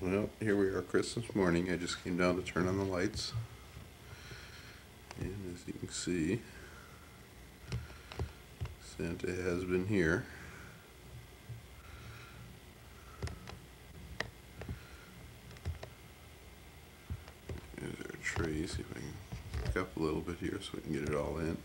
Well, here we are Christmas morning. I just came down to turn on the lights. And as you can see, Santa has been here. There's our tree. See if I can pick up a little bit here so we can get it all in.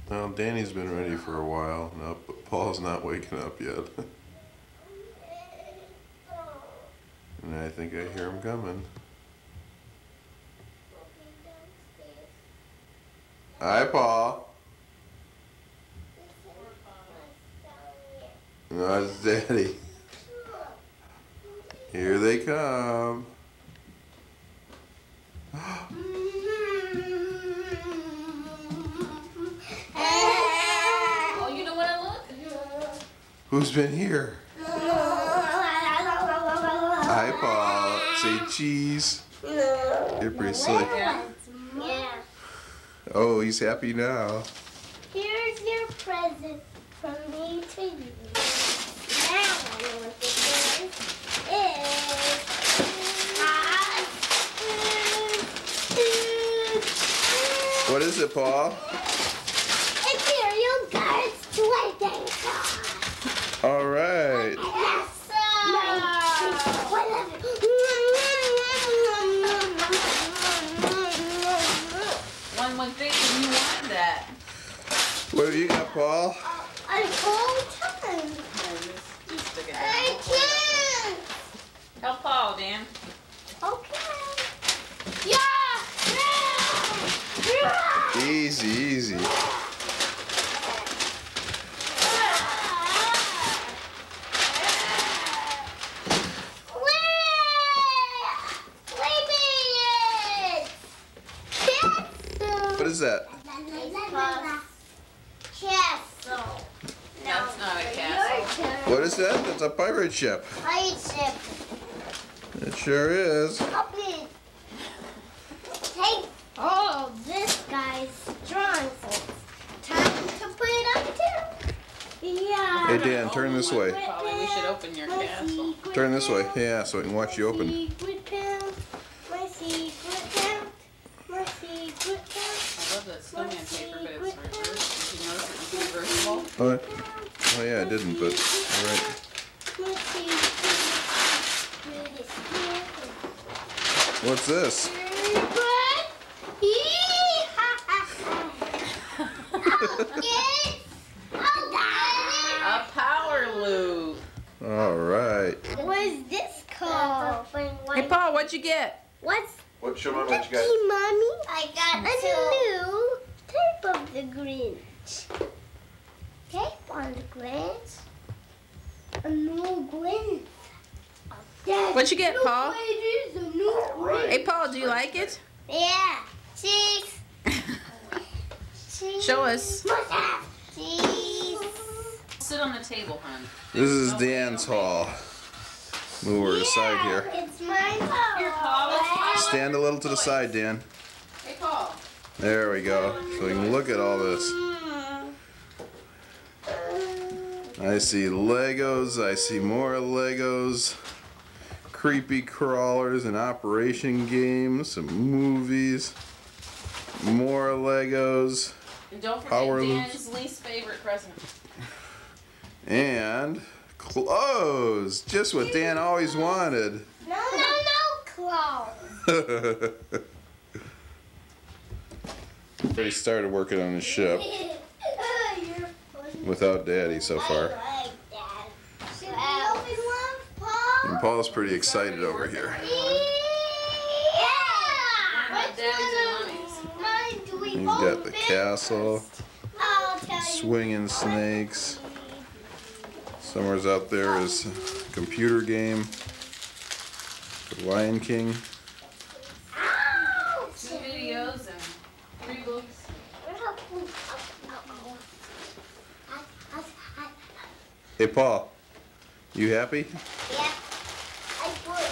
Well, Danny's been ready for a while now, but Paul's not waking up yet. And I think I hear him coming. Hi, Paul. No, it's Daddy. Here they come. Oh, you don't want to look? Who's been here? Hi, Paul. Say cheese. You're pretty slick. Yeah. Oh, he's happy now. Here's your present from me to you. Now I know what this is. What is it, Paul? Imperial Guards trading card. All right. Yes, sir. One would think that you wanted that. What have you got, Paul? An old time. You stick it I down. can't. Help Paul, Dan. Okay. Yeah. Easy, easy. What is that? Castle. That's not a castle. What is that? That's a pirate ship. Pirate ship. It sure is. Copy. Take all of this guy's drawings. Time to put it up too. Yeah. Hey, Dan, turn this way. Probably we should open your castle. Turn this way. Yeah, so I can watch you open. Secret count. My secret count. My secret count. I love that snowman paper, but it's reversed. Did you notice it was reversible? Oh yeah, I didn't, but all right. My secret What's this? A power loop. All right. What is this called? Hey, Paul, what'd you get? What's What? Show me what you Hey, got. Mommy? I got a new tape of the Grinch. Tape on the Grinch? A new Grinch. What'd you get, Paul? It is a new Grinch. Hey, Paul, do you like it? Yeah. Cheese. Cheese. Show us. Must have cheese. Sit on the table, hon. This is Dan's haul. Move her aside here. It's mine. Here, Paul. Stand a little to the side, Dan. Hey, Paul. There we go. So we can look at all this. I see Legos. I see more Legos. Creepy crawlers and operation games. Some movies. More Legos. And don't Power forget loops. Dan's least favorite present. And clothes. Just what Dan always wanted. No clothes. Already started working on the ship You're funny. without Daddy so I far. like that. Should we open one, Paul? And Paul's pretty excited over here. Yeah! What Daddy's and Mine, do we He's both got the pick? castle, I'll tell you. swinging snakes. Somewhere's out there is a computer game. The Lion King. Ouch! 2 videos and 3 books. Hey Paul, you happy? Yeah, I put